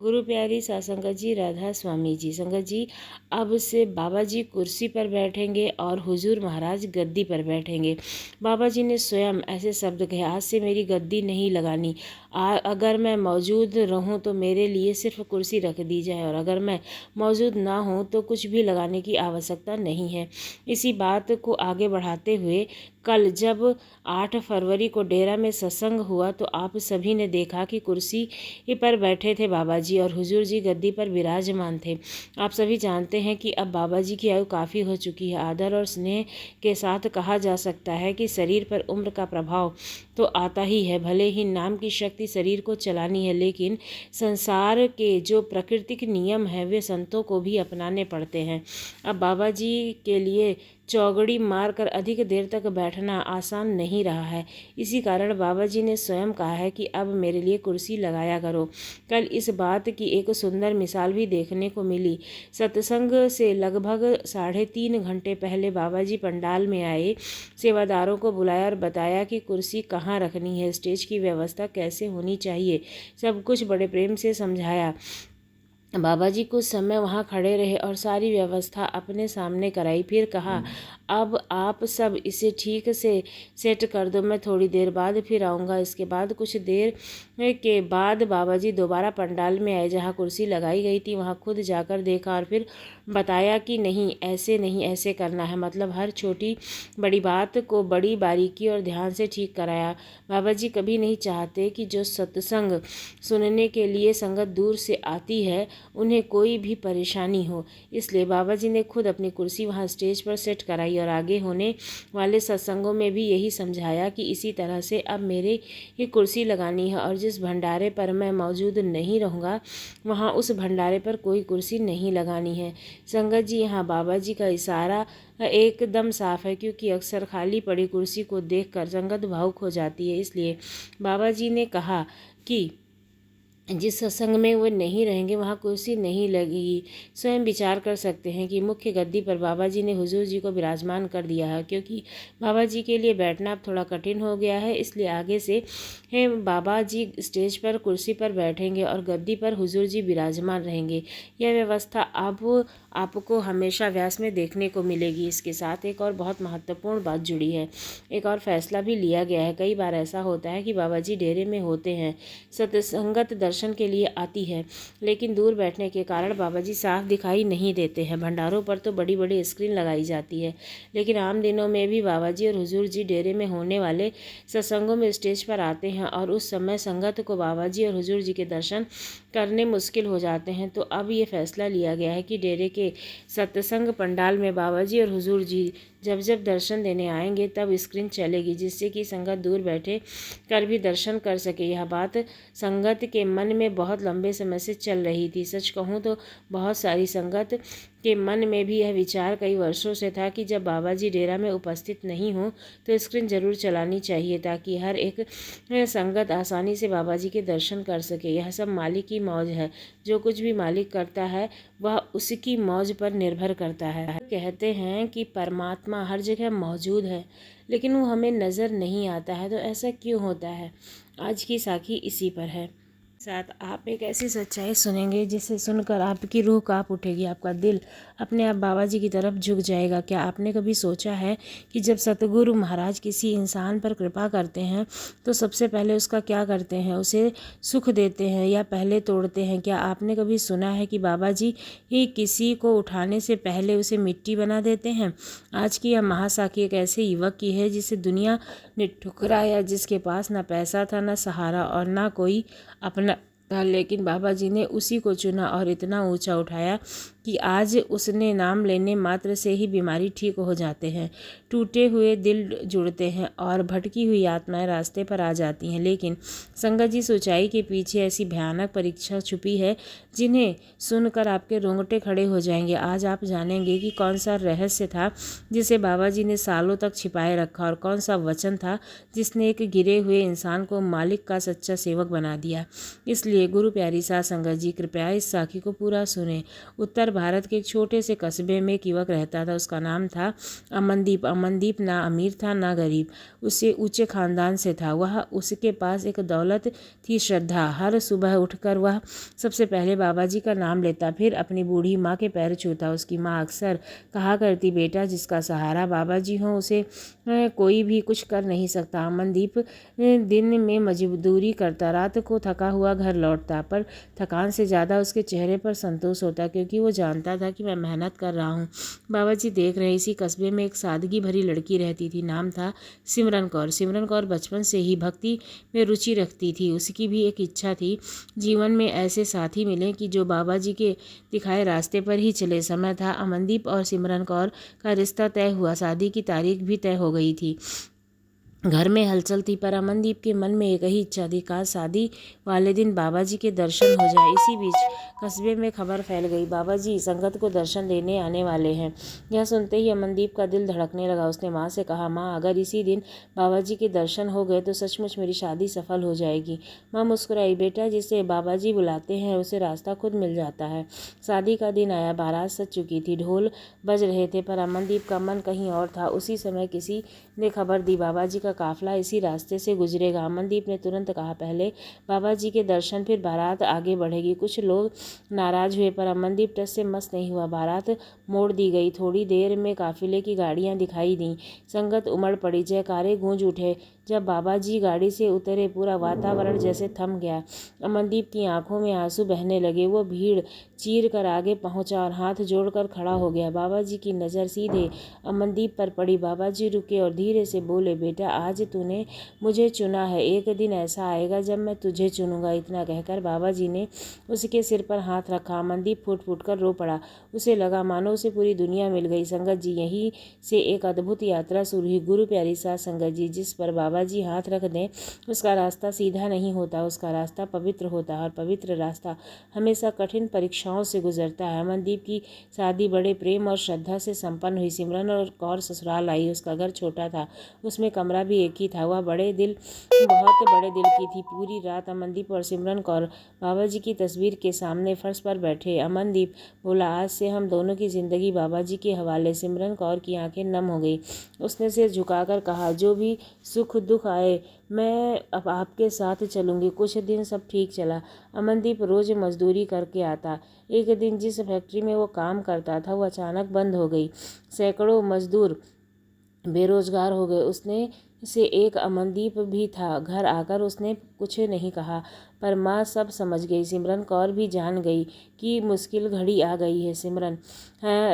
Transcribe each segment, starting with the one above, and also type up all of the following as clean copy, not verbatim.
गुरु प्यारी साथ संगत जी, राधा स्वामी जी। संगत जी, अब से बाबा जी कुर्सी पर बैठेंगे और हुजूर महाराज गद्दी पर बैठेंगे। बाबा जी ने स्वयं ऐसे शब्द कहे, आज से मेरी गद्दी नहीं लगानी। अगर मैं मौजूद रहूं तो मेरे लिए सिर्फ कुर्सी रख दी जाए, और अगर मैं मौजूद ना हूं तो कुछ भी लगाने की आवश्यकता नहीं है। इसी बात को आगे बढ़ाते हुए कल जब 8 फरवरी को डेरा में सत्संग हुआ तो आप सभी ने देखा कि कुर्सी पर बैठे थे बाबा जी और हुजूर जी गद्दी पर विराजमान थे। आप सभी जानते हैं कि अब बाबा जी की आयु काफ़ी हो चुकी है। आदर और स्नेह के साथ कहा जा सकता है कि शरीर पर उम्र का प्रभाव तो आता ही है। भले ही नाम की शक्ति शरीर को चलानी है, लेकिन संसार के जो प्राकृतिक नियम हैं वे संतों को भी अपनाने पड़ते हैं। अब बाबा जी के लिए चौगड़ी मारकर अधिक देर तक बैठना आसान नहीं रहा है। इसी कारण बाबा जी ने स्वयं कहा है कि अब मेरे लिए कुर्सी लगाया करो। कल इस बात की एक सुंदर मिसाल भी देखने को मिली। सत्संग से लगभग 3.5 घंटे पहले बाबा जी पंडाल में आए, सेवादारों को बुलाया और बताया कि कुर्सी कहाँ रखनी है, स्टेज की व्यवस्था कैसे होनी चाहिए। सब कुछ बड़े प्रेम से समझाया। बाबा जी कुछ समय वहाँ खड़े रहे और सारी व्यवस्था अपने सामने कराई। फिर कहा, अब आप सब इसे ठीक से सेट कर दो, मैं थोड़ी देर बाद फिर आऊँगा। इसके बाद कुछ देर के बाद बाबा जी दोबारा पंडाल में आए, जहाँ कुर्सी लगाई गई थी वहाँ खुद जाकर देखा और फिर बताया कि नहीं, ऐसे करना है। मतलब हर छोटी बड़ी बात को बड़ी बारीकी और ध्यान से ठीक कराया। बाबा जी कभी नहीं चाहते कि जो सत्संग सुनने के लिए संगत दूर से आती है उन्हें कोई भी परेशानी हो। इसलिए बाबा जी ने खुद अपनी कुर्सी वहाँ स्टेज पर सेट कराई और आगे होने वाले सत्संगों में भी यही समझाया कि इसी तरह से अब मेरे ये कुर्सी लगानी है, और जिस भंडारे पर मैं मौजूद नहीं रहूँगा वहाँ उस भंडारे पर कोई कुर्सी नहीं लगानी है। संगत जी, यहाँ बाबा जी का इशारा एकदम साफ है, क्योंकि अक्सर खाली पड़ी कुर्सी को देखकर संगत भावुक हो जाती है। इसलिए बाबा जी ने कहा कि जिस सत्संग में वो नहीं रहेंगे वहाँ कुर्सी नहीं लगेगी। स्वयं विचार कर सकते हैं कि मुख्य गद्दी पर बाबा जी ने हुजूर जी को विराजमान कर दिया है, क्योंकि बाबा जी के लिए बैठना अब थोड़ा कठिन हो गया है। इसलिए आगे से बाबा जी स्टेज पर कुर्सी पर बैठेंगे और गद्दी पर हुजूर जी विराजमान रहेंगे। यह व्यवस्था अब आपको हमेशा व्यास में देखने को मिलेगी। इसके साथ एक और बहुत महत्वपूर्ण बात जुड़ी है। एक और फैसला भी लिया गया है। कई बार ऐसा होता है कि बाबा जी डेरे में होते हैं, सत्संगत दर्शन के लिए आती है, लेकिन दूर बैठने के कारण बाबा जी साफ दिखाई नहीं देते हैं। भंडारों पर तो बड़ी बड़ी स्क्रीन लगाई जाती है, लेकिन आम दिनों में भी बाबा जी और हुजूर जी डेरे में होने वाले सत्संगों में स्टेज पर आते हैं और उस समय संगत को बाबा जी और हुजूर जी के दर्शन करने मुश्किल हो जाते हैं। तो अब ये फैसला लिया गया है कि डेरे के सत्संग पंडाल में बाबा जी और हुजूर जी जब जब दर्शन देने आएंगे तब स्क्रीन चलेगी, जिससे कि संगत दूर बैठे कर भी दर्शन कर सके। यह बात संगत के मन में बहुत लंबे समय से चल रही थी। सच कहूँ तो बहुत सारी संगत के मन में भी यह विचार कई वर्षों से था कि जब बाबा जी डेरा में उपस्थित नहीं हो तो स्क्रीन जरूर चलानी चाहिए, ताकि हर एक संगत आसानी से बाबा जी के दर्शन कर सके। यह सब मालिक की मौज है। जो कुछ भी मालिक करता है वह उसकी मौज पर निर्भर करता है। कहते हैं कि परमात्मा हर जगह मौजूद है, लेकिन वो हमें नज़र नहीं आता है। तो ऐसा क्यों होता है? आज की साखी इसी पर है। साथ आप एक ऐसी सच्चाई सुनेंगे जिसे सुनकर आपकी रूह काँप उठेगी, आपका दिल अपने आप बाबा जी की तरफ झुक जाएगा। क्या आपने कभी सोचा है कि जब सतगुरु महाराज किसी इंसान पर कृपा करते हैं तो सबसे पहले उसका क्या करते हैं? उसे सुख देते हैं या पहले तोड़ते हैं? क्या आपने कभी सुना है कि बाबा जी ही किसी को उठाने से पहले उसे मिट्टी बना देते हैं? आज की यह महासाखी एक ऐसे युवक की है जिसे दुनिया ने ठुकराया, जिसके पास ना पैसा था, ना सहारा और ना कोई अपना था, लेकिन बाबा जी ने उसी को चुना और इतना ऊंचा उठाया कि आज उसने नाम लेने मात्र से ही बीमारी ठीक हो जाते हैं, टूटे हुए दिल जुड़ते हैं और भटकी हुई आत्माएं रास्ते पर आ जाती हैं। लेकिन संगत जी, सच्चाई के पीछे ऐसी भयानक परीक्षा छुपी है जिन्हें सुनकर आपके रोंगटे खड़े हो जाएंगे। आज आप जानेंगे कि कौन सा रहस्य था जिसे बाबा जी ने सालों तक छिपाए रखा, और कौन सा वचन था जिसने एक गिरे हुए इंसान को मालिक का सच्चा सेवक बना दिया। इसलिए गुरु प्यारी साध संगत जी, कृपया इस साखी को पूरा सुने। उत्तर भारत के एक छोटे से कस्बे में एक युवक रहता था। उसका नाम था अमनदीप। अमनदीप ना अमीर था ना गरीब, उससे ऊंचे खानदान से था। वह उसके पास एक दौलत थी, श्रद्धा। हर सुबह उठकर वह सबसे पहले बाबा जी का नाम लेता, फिर अपनी बूढ़ी माँ के पैर छूता। उसकी माँ अक्सर कहा करती, बेटा जिसका सहारा बाबा जी हो उसे कोई भी कुछ कर नहीं सकता। अमनदीप दिन में मजदूरी करता, रात को थका हुआ घर लौटता, पर थकान से ज़्यादा उसके चेहरे पर संतोष होता, क्योंकि वो जानता था कि मैं मेहनत कर रहा हूँ। बाबा जी देख रहे, इसी कस्बे में एक सादगी भरी लड़की रहती थी। नाम था सिमरन कौर। सिमरन कौर बचपन से ही भक्ति में रुचि रखती थी। उसकी भी एक इच्छा थी, जीवन में ऐसे साथी मिले कि जो बाबा जी के दिखाए रास्ते पर ही चले। समय था, अमनदीप और सिमरन कौर का रिश्ता तय हुआ, शादी की तारीख भी तय हो गई थी। घर में हलचल थी, पर अमनदीप के मन में एक ही इच्छा थी, काश शादी वाले दिन बाबा जी के दर्शन हो जाए। इसी बीच कस्बे में खबर फैल गई, बाबा जी संगत को दर्शन देने आने वाले हैं। यह सुनते ही अमनदीप का दिल धड़कने लगा। उसने माँ से कहा, माँ अगर इसी दिन बाबा जी के दर्शन हो गए तो सचमुच मेरी शादी सफल हो जाएगी। माँ मुस्कुराई, बेटा जिसे बाबा जी बुलाते हैं उसे रास्ता खुद मिल जाता है। शादी का दिन आया, बारात सज चुकी थी, ढोल बज रहे थे, पर अमनदीप का मन कहीं और था। उसी समय किसी ने खबर दी, बाबा जी का काफिला इसी रास्ते से गुजरेगा। अमनदीप ने तुरंत कहा, पहले बाबा जी के दर्शन फिर बारात आगे बढ़ेगी। कुछ लोग नाराज हुए, पर अमनदीप टस से मस नहीं हुआ। बारात मोड़ दी गई। थोड़ी देर में काफिले की गाड़ियां दिखाई दी, संगत उमड़ पड़ी, जयकारे गूंज उठे। जब बाबा जी गाड़ी से उतरे, पूरा वातावरण जैसे थम गया। अमनदीप की आंखों में आंसू बहने लगे। वो भीड़ चीर कर आगे पहुंचा और हाथ जोड़कर खड़ा हो गया। बाबा जी की नज़र सीधे अमनदीप पर पड़ी। बाबा जी रुके और धीरे से बोले, बेटा आज तूने मुझे चुना है, एक दिन ऐसा आएगा जब मैं तुझे चुनूंगा। इतना कहकर बाबा जी ने उसके सिर पर हाथ रखा। अमनदीप फूट फूट कर रो पड़ा। उसे लगा मानो उसे पूरी दुनिया मिल गई। संगत जी, यहीं से एक अद्भुत यात्रा शुरू हुई। गुरु प्यारी साथ संगत जी, जिस पर बाबा जी हाथ रख दें उसका रास्ता सीधा नहीं होता, उसका रास्ता पवित्र होता है, और पवित्र रास्ता हमेशा कठिन परीक्षाओं से गुजरता है। अमनदीप की शादी बड़े प्रेम और श्रद्धा से संपन्न हुई। सिमरन और कौर ससुराल आई। उसका घर छोटा था, उसमें कमरा भी एक ही था। वह बहुत बड़े दिल की थी। पूरी रात अमनदीप और सिमरन कौर बाबा जी की तस्वीर के सामने फर्श पर बैठे। अमनदीप बोला, आज से हम दोनों की जिंदगी बाबा जी के हवाले। सिमरन कौर की आंखें नम हो गई। उसने सिर झुकाकर कहा, जो भी सुख दुख आए मैं अब आपके साथ चलूंगी। कुछ दिन सब ठीक चला। अमनदीप रोज मजदूरी करके आता। एक दिन जिस फैक्ट्री में वो काम करता था वो अचानक बंद हो गई। सैकड़ों मजदूर बेरोजगार हो गए। उसने से एक अमनदीप भी था। घर आकर उसने कुछ नहीं कहा, पर माँ सब समझ गई। सिमरन कौर भी जान गई कि मुश्किल घड़ी आ गई है। सिमरन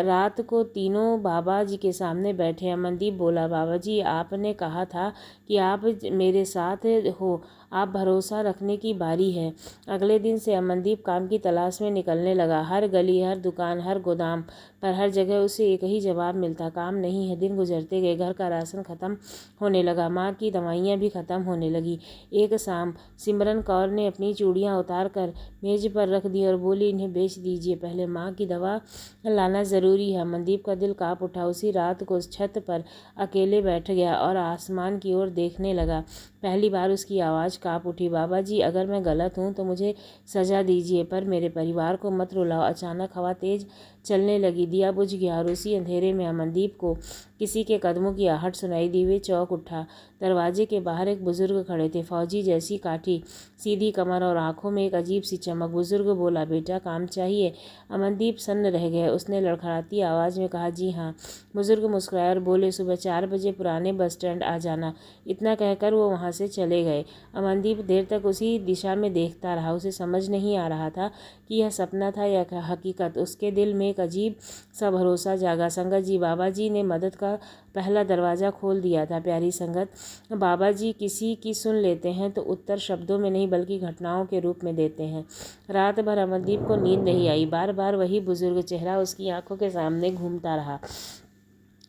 रात को तीनों बाबा जी के सामने बैठे। अमनदीप बोला, बाबा जी आपने कहा था कि आप मेरे साथ हो, आप भरोसा रखने की बारी है। अगले दिन से अमनदीप काम की तलाश में निकलने लगा। हर गली, हर दुकान, हर गोदाम पर हर जगह उसे एक ही जवाब मिलता, काम नहीं है। दिन गुजरते गए, घर का राशन खत्म होने लगा, माँ की दवाइयाँ भी खत्म होने लगी। एक शाम सिमरन कौर ने अपनी चूड़ियाँ उतार कर मेज पर रख दी और बोली, इन्हें बेच दीजिए, पहले माँ की दवा लाना ज़रूरी है। अमनदीप का दिल काँप उठा। उसी रात को छत पर अकेले बैठ गया और आसमान की ओर देखने लगा। पहली बार उसकी आवाज़ काँप उठी, बाबा जी अगर मैं गलत हूँ तो मुझे सज़ा दीजिए, पर मेरे परिवार को मत रुलाओ। अचानक हवा तेज चलने लगी, दिया बुझ गया और उसी अंधेरे में अमनदीप को किसी के कदमों की आहट सुनाई दी। वे चौंक उठा। दरवाजे के बाहर एक बुजुर्ग खड़े थे, फौजी जैसी काठी, सीधी कमर और आंखों में एक अजीब सी चमक। बुजुर्ग बोला, बेटा काम चाहिए? अमनदीप सन्न रह गया। उसने लड़खड़ाती आवाज़ में कहा, जी हाँ। बुजुर्ग मुस्कुराए और बोले, सुबह 4 बजे पुराने बस स्टैंड आ जाना। इतना कहकर वो वहाँ से चले गए। अमनदीप देर तक उसी दिशा में देखता रहा। उसे समझ नहीं आ रहा था कि यह सपना था या हकीकत। उसके दिल में एक अजीब सा भरोसा जागा। संगत जी, बाबा जी ने मदद का पहला दरवाज़ा खोल दिया था। प्यारी संगत, बाबा जी किसी की सुन लेते हैं तो उत्तर शब्दों में नहीं बल्कि घटनाओं के रूप में देते हैं। रात भर अमनदीप को नींद नहीं आई। बार बार वही बुजुर्ग चेहरा उसकी आंखों के सामने घूमता रहा।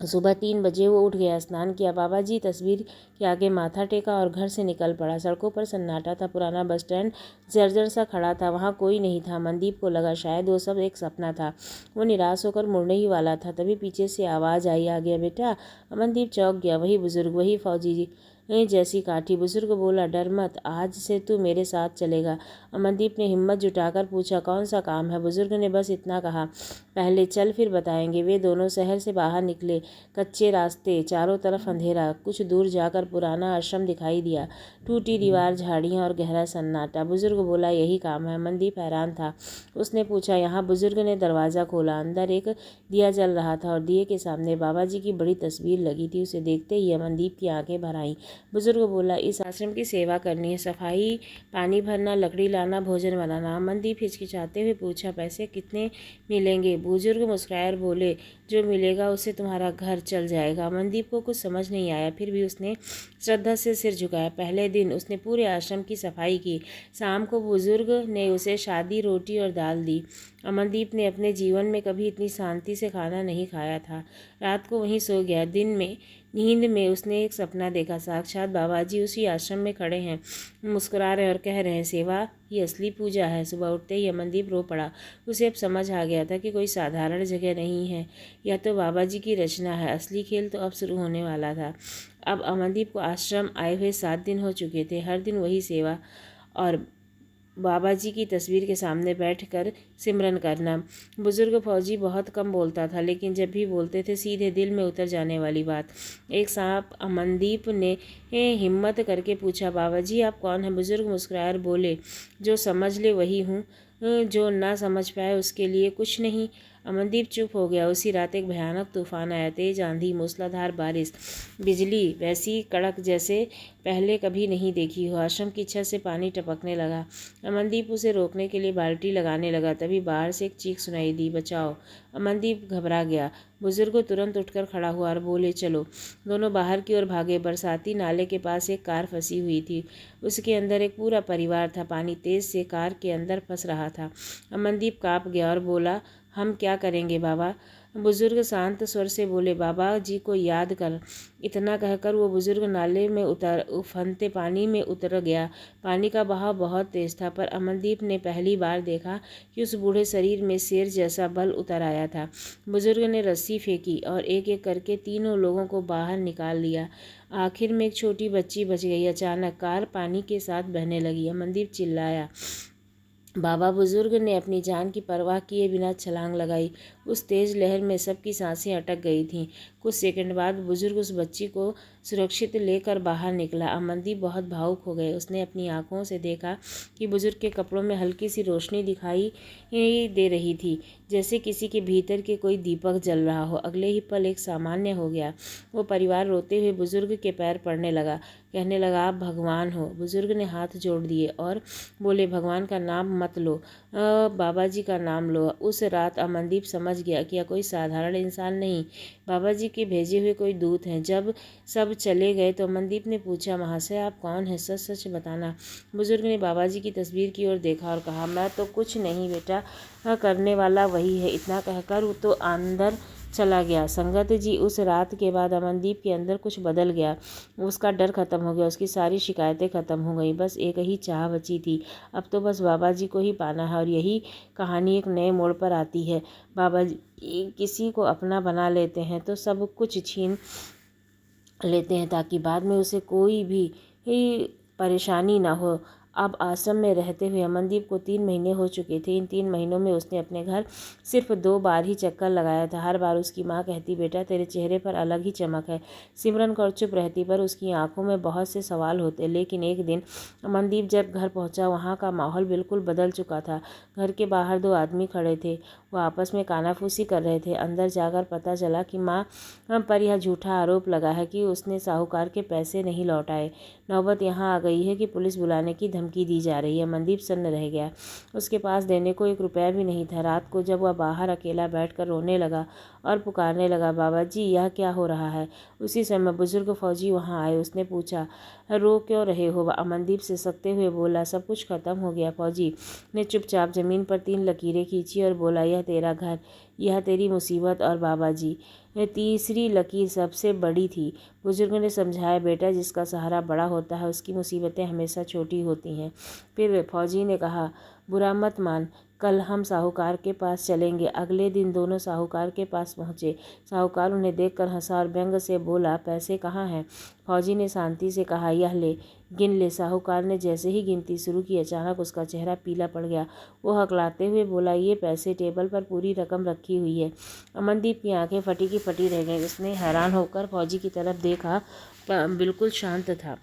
सुबह 3 बजे वो उठ गया, स्नान किया, बाबा जी तस्वीर के आगे माथा टेका और घर से निकल पड़ा। सड़कों पर सन्नाटा था। पुराना बस स्टैंड जर्जर सा खड़ा था, वहाँ कोई नहीं था। मनदीप को लगा शायद वो सब एक सपना था। वो निराश होकर मुड़ने ही वाला था, तभी पीछे से आवाज़ आई, आ गया बेटा। अमनदीप चौंक गया। वही बुजुर्ग, वही फौजी जैसी काठी। बुजुर्ग बोला, डर मत, आज से तू मेरे साथ चलेगा। अमनदीप ने हिम्मत जुटाकर पूछा, कौन सा काम है? बुजुर्ग ने बस इतना कहा, पहले चल फिर बताएंगे। वे दोनों शहर से बाहर निकले। कच्चे रास्ते, चारों तरफ अंधेरा। कुछ दूर जाकर पुराना आश्रम दिखाई दिया, टूटी दीवार, झाड़ियाँ और गहरा सन्नाटा। बुजुर्ग बोला, यही काम है। अमनदीप हैरान था। उसने पूछा, यहाँ? बुजुर्ग ने दरवाज़ा खोला। अंदर एक दिया जल रहा था और दिए के सामने बाबा जी की बड़ी तस्वीर लगी थी। उसे देखते ही अमनदीप की आंखें भर आईं। बुजुर्ग बोला, इस आश्रम की सेवा करनी है, सफाई, पानी भरना, लकड़ी लाना, भोजन बनाना। अमनदीप हिचकिचाते हुए पूछा, पैसे कितने मिलेंगे? बुजुर्ग मुस्कुराए और बोले, जो मिलेगा उससे तुम्हारा घर चल जाएगा। अमनदीप को कुछ समझ नहीं आया, फिर भी उसने श्रद्धा से सिर झुकाया। पहले दिन उसने पूरे आश्रम की सफाई की। शाम को बुजुर्ग ने उसे सादी रोटी और दाल दी। अमनदीप ने अपने जीवन में कभी इतनी शांति से खाना नहीं खाया था। रात को वहीं सो गया। दिन में नींद में उसने एक सपना देखा। साक्षात बाबा जी उसी आश्रम में खड़े हैं, मुस्कुरा रहे और कह रहे हैं, सेवा ही असली पूजा है। सुबह उठते ही अमनदीप रो पड़ा। उसे अब समझ आ गया था कि कोई साधारण जगह नहीं है, यह तो बाबा जी की रचना है। असली खेल तो अब शुरू होने वाला था। अब अमनदीप को आश्रम आए हुए 7 दिन हो चुके थे। हर दिन वही सेवा और बाबा जी की तस्वीर के सामने बैठकर सिमरन करना। बुजुर्ग फौजी बहुत कम बोलता था, लेकिन जब भी बोलते थे सीधे दिल में उतर जाने वाली बात। एक सांप अमनदीप ने हिम्मत करके पूछा, बाबा जी आप कौन हैं? बुजुर्ग मुस्कुराए और बोले, जो समझ ले वही हूँ, जो ना समझ पाए उसके लिए कुछ नहीं। अमनदीप चुप हो गया। उसी रात एक भयानक तूफान आया। तेज आंधी, मूसलाधार बारिश, बिजली वैसी कड़क जैसे पहले कभी नहीं देखी हो। आश्रम की छत से पानी टपकने लगा। अमनदीप उसे रोकने के लिए बाल्टी लगाने लगा, तभी बाहर से एक चीख सुनाई दी, बचाओ। अमनदीप घबरा गया। बुजुर्ग तुरंत उठकर खड़ा हुआ और बोले, चलो। दोनों बाहर की ओर भागे। बरसाती नाले के पास एक कार फंसी हुई थी। उसके अंदर एक पूरा परिवार था। पानी तेज से कार के अंदर फंस रहा था। अमनदीप काँप गया और बोला, हम क्या करेंगे बाबा? बुजुर्ग शांत स्वर से बोले, बाबा जी को याद कर। इतना कहकर वो बुजुर्ग नाले में उफनते पानी में उतर गया। पानी का बहाव बहुत तेज था, पर अमनदीप ने पहली बार देखा कि उस बूढ़े शरीर में शेर जैसा बल उतर आया था। बुजुर्ग ने रस्सी फेंकी और एक एक करके तीनों लोगों को बाहर निकाल लिया। आखिर में एक छोटी बच्ची बच गई। अचानक कार पानी के साथ बहने लगी। अमनदीप चिल्लाया, बाबा! बुजुर्ग ने अपनी जान की परवाह किए बिना छलांग लगाई। उस तेज लहर में सबकी सांसें अटक गई थीं। कुछ सेकंड बाद बुजुर्ग उस बच्ची को सुरक्षित लेकर बाहर निकला। अमनदीप बहुत भावुक हो गए। उसने अपनी आंखों से देखा कि बुजुर्ग के कपड़ों में हल्की सी रोशनी दिखाई दे रही थी, जैसे किसी के भीतर के कोई दीपक जल रहा हो। अगले ही पल एक सामान्य हो गया। वो परिवार रोते हुए बुजुर्ग के पैर पड़ने लगा, कहने लगा, आप भगवान हो। बुजुर्ग ने हाथ जोड़ दिए और बोले, भगवान का नाम मत लो, बाबा जी का नाम लो। उस रात अमनदीप समझ गया कि यह कोई साधारण इंसान नहीं, बाबा जी के भेजे हुए कोई दूत हैं। जब सब चले गए तो अमनदीप ने पूछा, महाशय आप कौन हैं? सच सच बताना। बुजुर्ग ने बाबा जी की तस्वीर की ओर देखा और कहा, मैं तो कुछ नहीं बेटा, करने वाला वही है। इतना कहकर वो तो अंदर चला गया। संगत जी, उस रात के बाद अमनदीप के अंदर कुछ बदल गया। उसका डर खत्म हो गया, उसकी सारी शिकायतें खत्म हो गई। बस एक ही चाह बची थी, अब तो बस बाबा जी को ही पाना है। और यही कहानी एक नए मोड़ पर आती है। बाबा जी किसी को अपना बना लेते हैं तो सब कुछ छीन लेते हैं, ताकि बाद में उसे कोई भी परेशानी ना हो। अब आश्रम में रहते हुए अमनदीप को 3 महीने हो चुके थे। इन 3 महीनों में उसने अपने घर सिर्फ 2 बार ही चक्कर लगाया था। हर बार उसकी माँ कहती, बेटा तेरे चेहरे पर अलग ही चमक है। सिमरन कौर चुप रहती, पर उसकी आंखों में बहुत से सवाल होते। लेकिन एक दिन अमनदीप जब घर पहुंचा, वहाँ का माहौल बिल्कुल बदल चुका था। घर के बाहर 2 आदमी खड़े थे। वो आपस में कानाफूसी कर रहे थे। अंदर जाकर पता चला कि माँ पर यह झूठा आरोप लगा है कि उसने साहूकार के पैसे नहीं लौटाए। नौबत यहाँ आ गई है कि पुलिस बुलाने की धमकी दी जा रही है। मनदीप सन्न रह गया। उसके पास देने को 1 रुपया भी नहीं था। रात को जब वह बाहर अकेला बैठकर रोने लगा और पुकारने लगा, बाबा जी यह क्या हो रहा है? उसी समय बुजुर्ग फौजी वहाँ आए। उसने पूछा, रो क्यों रहे हो? अमनदीप से सकते हुए बोला, सब कुछ खत्म हो गया। फौजी ने चुपचाप जमीन पर 3 लकीरें खींची और बोला, यह तेरा घर, यह तेरी मुसीबत और बाबा जी। तीसरी लकीर सबसे बड़ी थी। बुजुर्ग ने समझाया, बेटा जिसका सहारा बड़ा होता है उसकी मुसीबतें हमेशा छोटी होती हैं। फिर फौजी ने कहा, बुरा मत मान, कल हम साहूकार के पास चलेंगे। अगले दिन दोनों साहूकार के पास पहुँचे। साहूकार उन्हें देखकर हंसा और व्यंग से बोला, पैसे कहाँ हैं? फौजी ने शांति से कहा, यह ले, गिन ले। साहूकार ने जैसे ही गिनती शुरू की, अचानक उसका चेहरा पीला पड़ गया। वो हकलाते हुए बोला, ये पैसे? टेबल पर पूरी रकम रखी हुई है। अमनदीप की आंखें फटी की फटी रह गईं। उसने हैरान होकर फौजी की तरफ देखा, बिल्कुल शांत था।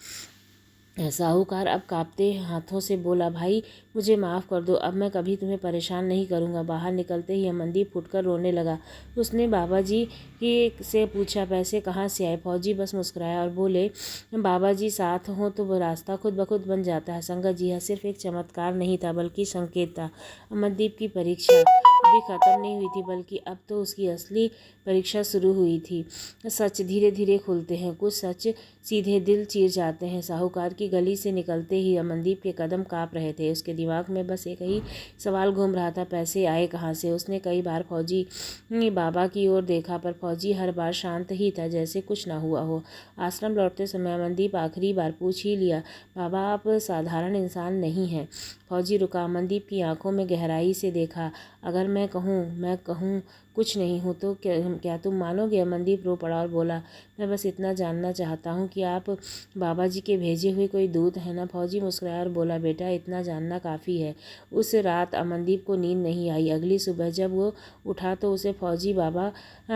साहूकार अब कांपते हाथों से बोला, भाई मुझे माफ़ कर दो, अब मैं कभी तुम्हें परेशान नहीं करूँगा। बाहर निकलते ही अमनदीप फुटकर रोने लगा। उसने बाबा जी की से पूछा, पैसे कहाँ से आए? फौजी बस मुस्कुराया और बोले, बाबा जी साथ हों तो वो रास्ता खुद ब खुद बन जाता है। संगत जी, यह सिर्फ एक चमत्कार नहीं था, बल्कि संकेत था। अमनदीप की परीक्षा अभी ख़त्म नहीं हुई थी, बल्कि अब तो उसकी असली परीक्षा शुरू हुई थी। सच धीरे धीरे खुलते हैं, कुछ सच सीधे दिल चीर जाते हैं। साहूकार की गली से निकलते ही अमनदीप के कदम काँप रहे थे। उसके दिमाग में बस एक ही सवाल घूम रहा था, पैसे आए कहाँ से? उसने कई बार फौजी बाबा की ओर देखा, पर फौजी हर बार शांत ही था, जैसे कुछ ना हुआ हो। आश्रम लौटते समय अमनदीप आखिरी बार पूछ ही लिया, बाबा आप साधारण इंसान नहीं हैं? फौजी रुका, अमनदीप की आंखों में गहराई से देखा। अगर मैं कहूँ कुछ नहीं हूँ तो क्या तुम मानोगे? अमनदीप रो पड़ा और बोला, मैं बस इतना जानना चाहता हूँ कि आप बाबा जी के भेजे हुए कोई दूत है ना? फौजी मुस्कुराया और बोला, बेटा इतना जानना काफ़ी है। उस रात अमनदीप को नींद नहीं आई। अगली सुबह जब वो उठा तो उसे फौजी बाबा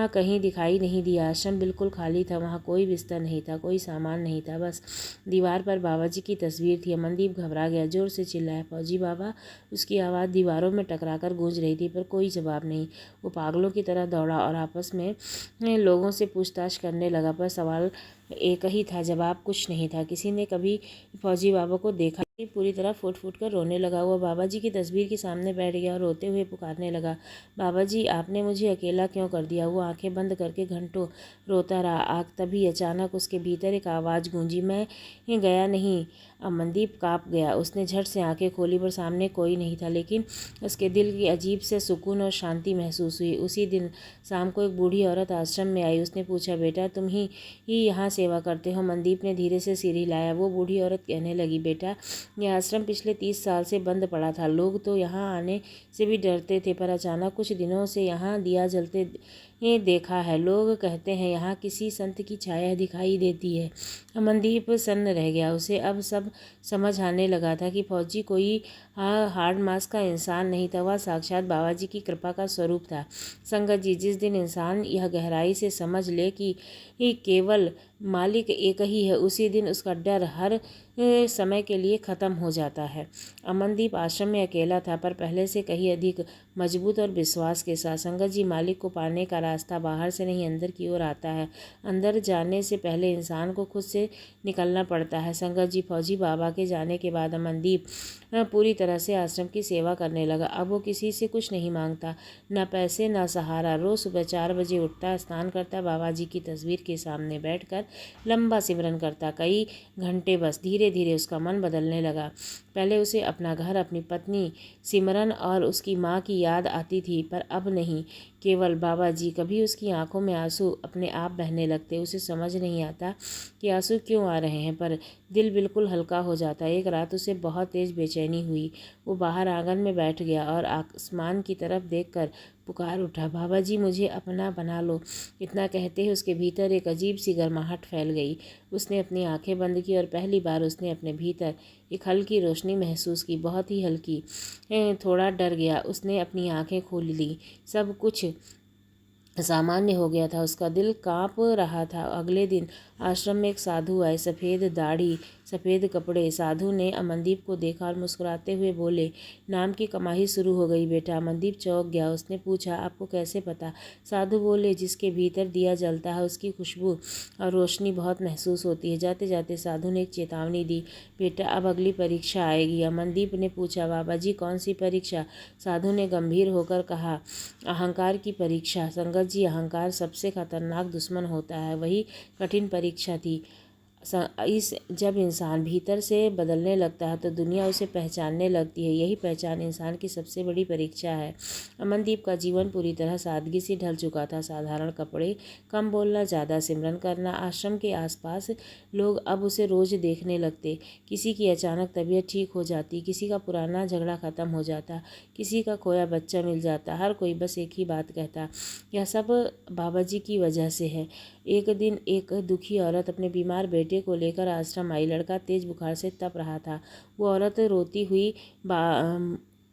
कहीं दिखाई नहीं दिया। आश्रम बिल्कुल खाली था। वहाँ कोई बिस्तर नहीं था, कोई सामान नहीं था, बस दीवार पर बाबा जी की तस्वीर थी। अमनदीप घबरा गया, जोर से चिल्लाया, फौजी बाबा! उसकी आवाज़ दीवारों में टकराकर गूंज रही थी, पर कोई जवाब नहीं। वो पागलों की तरह दौड़ा और आपस में लोगों से पूछताछ करने लगा, पर सवाल एक ही था, जवाब कुछ नहीं था। किसी ने कभी फौजी बाबा को देखा? पूरी तरह फूट फूट कर रोने लगा। वो बाबा जी की तस्वीर के सामने बैठ गया और रोते हुए पुकारने लगा, बाबा जी आपने मुझे अकेला क्यों कर दिया? वो आंखें बंद करके घंटों रोता रहा। तभी अचानक उसके भीतर एक आवाज़ गूंजी, मैं गया नहीं। अमनदीप काँप गया। उसने झट से आंखें खोली, पर सामने कोई नहीं था, लेकिन उसके दिल की अजीब से सुकून और शांति महसूस हुई। उसी दिन शाम को एक बूढ़ी औरत आश्रम में आई। उसने पूछा, बेटा तुम ही यहाँ सेवा करते हो? मनदीप ने धीरे से सिर हिलाया। वो बूढ़ी औरत कहने लगी, बेटा यह आश्रम पिछले 30 साल से बंद पड़ा था। लोग तो यहाँ आने से भी डरते थे, पर अचानक कुछ दिनों से यहाँ दिया जलते ये देखा है। लोग कहते हैं यहाँ किसी संत की छाया दिखाई देती है। अमनदीप सन्न रह गया। उसे अब सब समझ आने लगा था कि फौजी कोई हार्ड मास का इंसान नहीं था, वह साक्षात बाबा जी की कृपा का स्वरूप था। संगत जी, जिस दिन इंसान यह गहराई से समझ ले कि केवल मालिक एक ही है, उसी दिन उसका डर हर समय के लिए ख़त्म हो जाता है। अमनदीप आश्रम में अकेला था, पर पहले से कहीं अधिक मजबूत और विश्वास के साथ। संगत जी, मालिक को पाने का रास्ता बाहर से नहीं अंदर की ओर आता है। अंदर जाने से पहले इंसान को खुद से निकलना पड़ता है। संगत जी, फौजी बाबा के जाने के बाद अमनदीप पूरी तरह से आश्रम की सेवा करने लगा। अब वो किसी से कुछ नहीं मांगता, ना पैसे ना सहारा। रोज़ सुबह 4 बजे उठता, स्नान करता, बाबा जी की तस्वीर के सामने बैठकर लंबा सिमरन करता। कई घंटे बस। धीरे धीरे उसका मन बदलने लगा। पहले उसे अपना घर, अपनी पत्नी, सिमरन और उसकी माँ की याद आती थी, पर अब नहीं, केवल बाबा जी। कभी उसकी आंखों में आंसू अपने आप बहने लगते। उसे समझ नहीं आता कि आंसू क्यों आ रहे हैं, पर दिल बिल्कुल हल्का हो जाता। एक रात उसे बहुत तेज बेचैनी हुई। वो बाहर आंगन में बैठ गया और आसमान की तरफ देखकर पुकार उठा, बाबा जी मुझे अपना बना लो। इतना कहते ही उसके भीतर एक अजीब सी गर्माहट फैल गई। उसने अपनी आंखें बंद की और पहली बार उसने अपने भीतर एक हल्की रोशनी महसूस की, बहुत ही हल्की। थोड़ा डर गया। उसने अपनी आंखें खोल ली। सब कुछ सामान्य हो गया था। उसका दिल कांप रहा था। अगले दिन आश्रम में एक साधु आए, सफ़ेद दाढ़ी, सफ़ेद कपड़े। साधु ने अमनदीप को देखा और मुस्कुराते हुए बोले, नाम की कमाई शुरू हो गई बेटा। अमनदीप चौंक गया। उसने पूछा, आपको कैसे पता? साधु बोले, जिसके भीतर दिया जलता है उसकी खुशबू और रोशनी बहुत महसूस होती है। जाते जाते साधु ने एक चेतावनी दी, बेटा अब अगली परीक्षा आएगी। अमनदीप ने पूछा, बाबा जी कौन सी परीक्षा? साधु ने गंभीर होकर कहा, अहंकार की परीक्षा। संगत जी, अहंकार सबसे खतरनाक दुश्मन होता है। वही कठिन परीक्षा थी। इस जब इंसान भीतर से बदलने लगता है तो दुनिया उसे पहचानने लगती है। यही पहचान इंसान की सबसे बड़ी परीक्षा है। अमनदीप का जीवन पूरी तरह सादगी से ढल चुका था। साधारण कपड़े, कम बोलना, ज़्यादा सिमरन करना। आश्रम के आसपास लोग अब उसे रोज़ देखने लगते। किसी की अचानक तबीयत ठीक हो जाती, किसी का पुराना झगड़ा ख़त्म हो जाता, किसी का खोया बच्चा मिल जाता। हर कोई बस एक ही बात कहता, यह सब बाबा जी की वजह से है। एक दिन एक दुखी औरत अपने बीमार बेटे को लेकर आश्रम आई। लड़का तेज बुखार से तप रहा था। वो औरत रोती हुई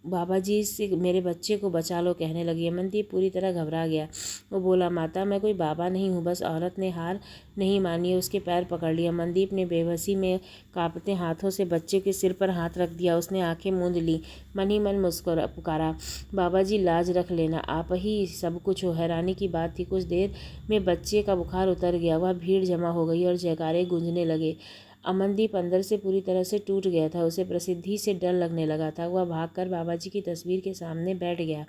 बाबा जी से मेरे बच्चे को बचा लो कहने लगी। अमनदीप पूरी तरह घबरा गया। वो बोला, माता मैं कोई बाबा नहीं हूँ। बस औरत ने हार नहीं मानी, उसके पैर पकड़ लिया। अमनदीप ने बेबसी में कांपते हाथों से बच्चे के सिर पर हाथ रख दिया। उसने आंखें मूंद ली, मन ही मन मुस्कुरा पुकारा, बाबा जी लाज रख लेना, आप ही सब कुछ हो। हैरानी की बात थी, कुछ देर में बच्चे का बुखार उतर गया। वह भीड़ जमा हो गई और जयकारे गूंजने लगे। अमनदीप अंदर से पूरी तरह से टूट गया था। उसे प्रसिद्धि से डर लगने लगा था। वह भागकर बाबा जी की तस्वीर के सामने बैठ गया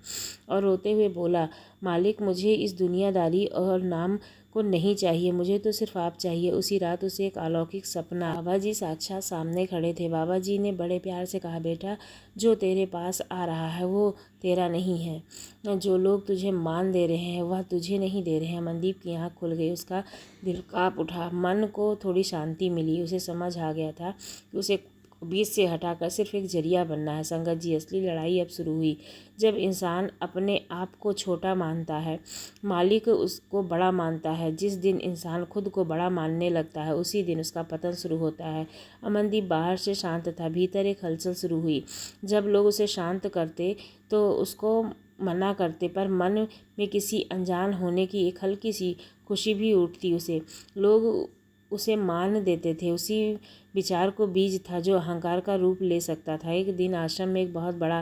और रोते हुए बोला, मालिक मुझे इस दुनियादारी और नाम को नहीं चाहिए, मुझे तो सिर्फ आप चाहिए। उसी रात उसे एक अलौकिक सपना, बाबा जी साक्षात सामने खड़े थे। बाबा जी ने बड़े प्यार से कहा, बेटा जो तेरे पास आ रहा है वो तेरा नहीं है। जो लोग तुझे मान दे रहे हैं वह तुझे नहीं दे रहे हैं। मनदीप की आँख खुल गई, उसका दिल काँप उठा, मन को थोड़ी शांति मिली। उसे समझ आ गया था कि उसे बीच से हटाकर सिर्फ एक जरिया बनना है। संगत जी, असली लड़ाई अब शुरू हुई। जब इंसान अपने आप को छोटा मानता है, मालिक उसको बड़ा मानता है। जिस दिन इंसान खुद को बड़ा मानने लगता है उसी दिन उसका पतन शुरू होता है। अमनदीप बाहर से शांत था, भीतर एक हलचल शुरू हुई। जब लोग उसे शांत करते तो उसको मना करते, पर मन में किसी अनजान होने की एक हल्की सी खुशी भी उठती। लोग उसे मान देते थे। उसी विचार को बीज था जो अहंकार का रूप ले सकता था। एक दिन आश्रम में एक बहुत बड़ा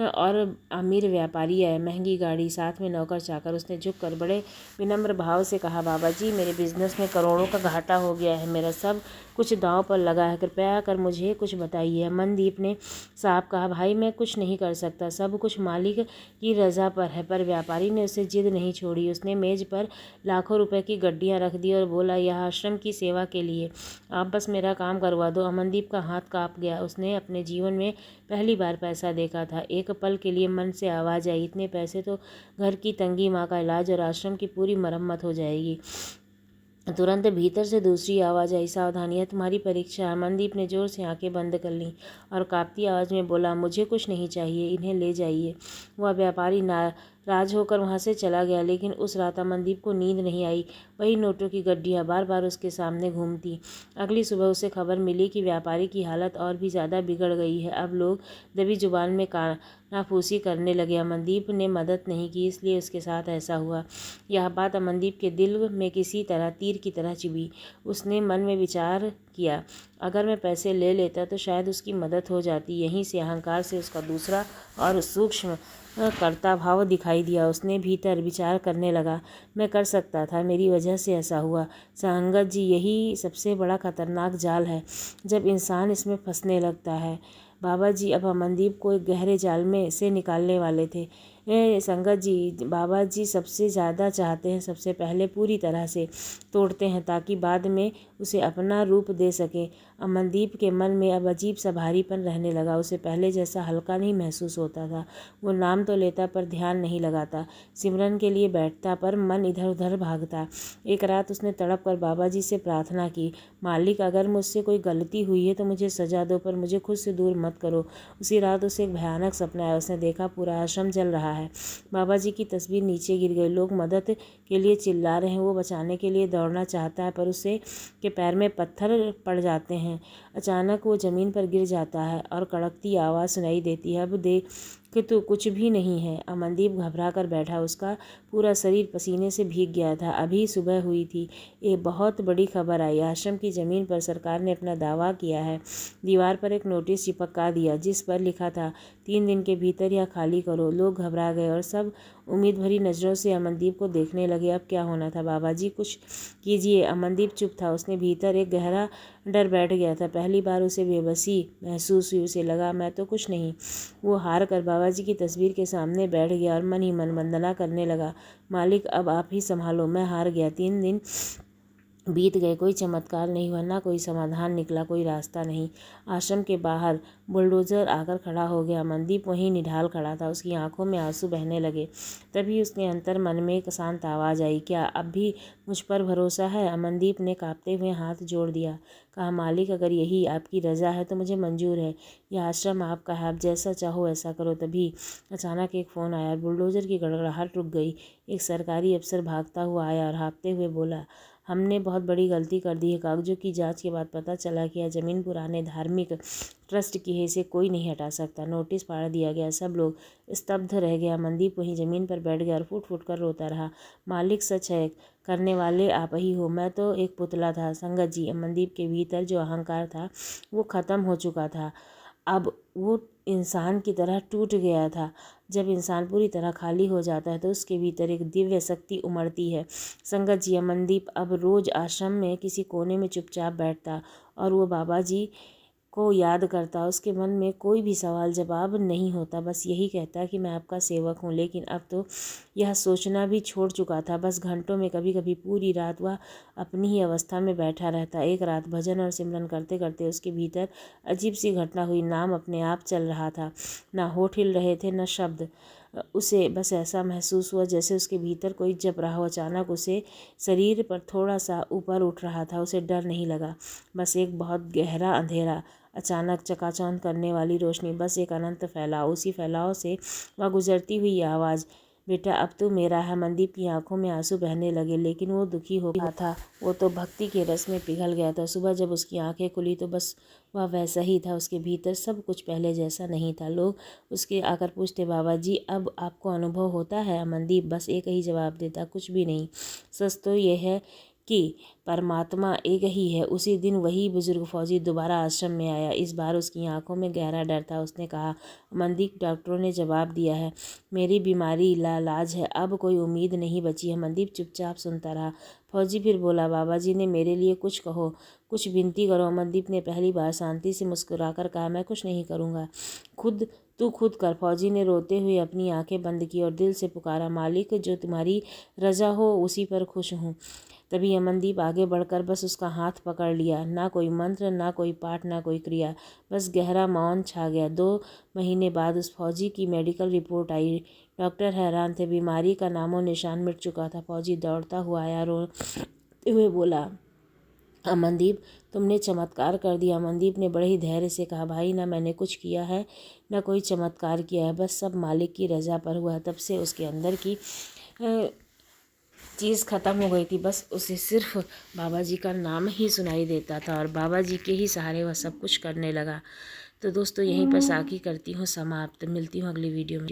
और अमीर व्यापारी आया, महंगी गाड़ी, साथ में नौकर चाकर। उसने झुककर बड़े विनम्र भाव से कहा, बाबा जी मेरे बिजनेस में करोड़ों का घाटा हो गया है, मेरा सब कुछ दांव पर लगा है, कृपया कर मुझे कुछ बताइए। मनदीप ने साफ कहा, भाई मैं कुछ नहीं कर सकता, सब कुछ मालिक की रज़ा पर है। पर व्यापारी ने उसे जिद नहीं छोड़ी। उसने मेज पर लाखों रुपए की गड्डियां रख दी और बोला, यह आश्रम की सेवा के लिए, आप बस मेरा काम करवा दो। अमनदीप का हाथ कांप गया। उसने अपने जीवन में पहली बार पैसा देखा था। एक पल के लिए मन से आवाज़ आई, इतने पैसे तो घर की तंगी, माँ का इलाज और आश्रम की पूरी मरम्मत हो जाएगी। तुरंत भीतर से दूसरी आवाज़ आई, सावधानी है तुम्हारी परीक्षा। अमनदीप ने जोर से आंखें बंद कर लीं और कांपती आवाज़ में बोला, मुझे कुछ नहीं चाहिए, इन्हें ले जाइए। वह व्यापारी नाराज होकर वहाँ से चला गया। लेकिन उस रात अमनदीप को नींद नहीं आई। वही नोटों की गड्डियाँ बार बार उसके सामने घूमती। अगली सुबह उसे खबर मिली कि व्यापारी की हालत और भी ज़्यादा बिगड़ गई है। अब लोग दबी जुबान में कानाफूसी करने लगे। अमनदीप ने मदद नहीं की, इसलिए उसके साथ ऐसा हुआ। यह बात अमनदीप के दिल में किसी तरह तीर की तरह चुभी। उसने मन में विचार किया, अगर मैं पैसे ले लेता तो शायद उसकी मदद हो जाती। यहीं से अहंकार से उसका दूसरा और सूक्ष्म कर्ता भाव दिखाई दिया। उसने भीतर विचार करने लगा, मैं कर सकता था, मेरी वजह से ऐसा हुआ। संगत जी, यही सबसे बड़ा खतरनाक जाल है जब इंसान इसमें फंसने लगता है। बाबा जी अब अमनदीप को एक गहरे जाल में से निकालने वाले थे। संगत जी, बाबा जी सबसे ज़्यादा चाहते हैं सबसे पहले पूरी तरह से तोड़ते हैं ताकि बाद में उसे अपना रूप दे सकें। अमनदीप के मन में अब अजीब सा भारीपन रहने लगा। उसे पहले जैसा हल्का नहीं महसूस होता था। वो नाम तो लेता पर ध्यान नहीं लगाता, सिमरन के लिए बैठता पर मन इधर उधर भागता। एक रात उसने तड़प कर बाबा जी से प्रार्थना की, मालिक अगर मुझसे कोई गलती हुई है तो मुझे सजा दो, पर मुझे खुद से दूर मत करो। उसी रात उसे एक भयानक सपना आया। उसने देखा पूरा आश्रम जल रहा है। बाबा जी की तस्वीर नीचे गिर गई। लोग मदद के लिए चिल्ला रहे हैं। वो बचाने के लिए दौड़ना चाहता है पर उसे के पैर में पत्थर पड़ जाते हैं। अचानक वो ज़मीन पर गिर जाता है और कड़कती आवाज़ सुनाई देती है, अब देख कि तो कुछ भी नहीं है। अमनदीप घबरा कर बैठा, उसका पूरा शरीर पसीने से भीग गया था। अभी सुबह हुई थी। एक बहुत बड़ी खबर आई, आश्रम की ज़मीन पर सरकार ने अपना दावा किया है। दीवार पर एक नोटिस चिपका दिया जिस पर लिखा था, 3 दिन के भीतर यह खाली करो। लोग घबरा गए और सब उम्मीद भरी नज़रों से अमनदीप को देखने लगे। अब क्या होना था? बाबा जी कुछ कीजिए। अमनदीप चुप था। उसने भीतर एक गहरा डर बैठ गया था। पहली बार उसे बेबसी महसूस हुई। उसे लगा, मैं तो कुछ नहीं। वो हार कर बाबा जी की तस्वीर के सामने बैठ गया और मन ही मन वंदना करने लगा, मालिक अब आप ही संभालो, मैं हार गया। 3 दिन बीत गए, कोई चमत्कार नहीं हुआ, ना कोई समाधान निकला, कोई रास्ता नहीं। आश्रम के बाहर बुलडोज़र आकर खड़ा हो गया। अमनदीप वहीं निढाल खड़ा था, उसकी आंखों में आंसू बहने लगे। तभी उसके अंतर मन में एक शांत आवाज़ आई, क्या अब भी मुझ पर भरोसा है? अमनदीप ने कांपते हुए हाथ जोड़ दिया। कहा, मालिक, अगर यही आपकी रज़ा है तो मुझे मंजूर है। यह आश्रम आपका है, आप जैसा चाहो ऐसा करो। तभी अचानक एक फ़ोन आया। बुलडोज़र की गड़गड़ाहट रुक गई। एक सरकारी अफसर भागता हुआ आया और हाँफते हुए बोला, हमने बहुत बड़ी गलती कर दी है। कागजों की जांच के बाद पता चला कि यह ज़मीन पुराने धार्मिक ट्रस्ट की है, इसे कोई नहीं हटा सकता। नोटिस फाड़ दिया गया। सब लोग स्तब्ध रह गया। मनदीप वहीं ज़मीन पर बैठ गया और फूट फूट कर रोता रहा। मालिक, सच है, करने वाले आप ही हो, मैं तो एक पुतला था। संगत जी, मनदीप के भीतर जो अहंकार था वो ख़त्म हो चुका था। अब वो इंसान की तरह टूट गया था। जब इंसान पूरी तरह खाली हो जाता है तो उसके भीतर एक दिव्य शक्ति उमड़ती है। संगत जी, अमनदीप अब रोज़ आश्रम में किसी कोने में चुपचाप बैठता और वो बाबा जी को याद करता। उसके मन में कोई भी सवाल जवाब नहीं होता, बस यही कहता कि मैं आपका सेवक हूँ। लेकिन अब तो यह सोचना भी छोड़ चुका था। बस घंटों में, कभी कभी पूरी रात वह अपनी ही अवस्था में बैठा रहता। एक रात भजन और सिमरन करते करते उसके भीतर अजीब सी घटना हुई। नाम अपने आप चल रहा था, ना होठ हिल रहे थे, न शब्द। उसे बस ऐसा महसूस हुआ जैसे उसके भीतर कोई जप रहा हो। अचानक उसे शरीर पर थोड़ा सा ऊपर उठ रहा था। उसे डर नहीं लगा, बस एक बहुत गहरा अंधेरा। अचानक चकाचौंध करने वाली रोशनी, बस एक अनंत फैलाव। उसी फैलाव से वह गुजरती हुई आवाज़, बेटा अब तू मेरा है। मनदीप की आंखों में आंसू बहने लगे, लेकिन वो दुखी हो रहा था। वो तो भक्ति के रस में पिघल गया था। सुबह जब उसकी आंखें खुली तो बस वह वैसा ही था। उसके भीतर सब कुछ पहले जैसा नहीं था। लोग उसके आकर पूछते, बाबा जी अब आपको अनुभव होता है? मनदीप बस एक ही जवाब देता, कुछ भी नहीं। सच तो यह है कि परमात्मा एक ही है। उसी दिन वही बुजुर्ग फौजी दोबारा आश्रम में आया। इस बार उसकी आंखों में गहरा डर था। उसने कहा, मनदीप, डॉक्टरों ने जवाब दिया है मेरी बीमारी लाइलाज है, अब कोई उम्मीद नहीं बची है। मनदीप चुपचाप सुनता रहा। फौजी फिर बोला, बाबा जी ने मेरे लिए कुछ कहो, कुछ विनती करो। मनदीप ने पहली बार शांति से मुस्कुराकर कहा, मैं कुछ नहीं करूँगा, तू खुद कर। फौजी ने रोते हुए अपनी आंखें बंद की और दिल से पुकारा, मालिक, जो तुम्हारी रजा हो उसी पर खुश हूँ। तभी अमनदीप आगे बढ़कर बस उसका हाथ पकड़ लिया। ना कोई मंत्र, ना कोई पाठ, ना कोई क्रिया, बस गहरा मौन छा गया। 2 महीने बाद उस फौजी की मेडिकल रिपोर्ट आई। डॉक्टर हैरान थे, बीमारी का नामो निशान मिट चुका था। फौजी दौड़ता हुआ आया, रोते हुए बोला, अमनदीप, तुमने चमत्कार कर दिया। अमनदीप ने बड़े ही धैर्य से कहा, भाई, ना मैंने कुछ किया है, ना कोई चमत्कार किया है, बस सब मालिक की रज़ा पर हुआ है। तब से उसके अंदर की चीज़ ख़त्म हो गई थी। बस उसे सिर्फ बाबा जी का नाम ही सुनाई देता था और बाबा जी के ही सहारे वह सब कुछ करने लगा। तो दोस्तों, यहीं पर साखी करती हूँ समाप्त। मिलती हूँ अगली वीडियो में।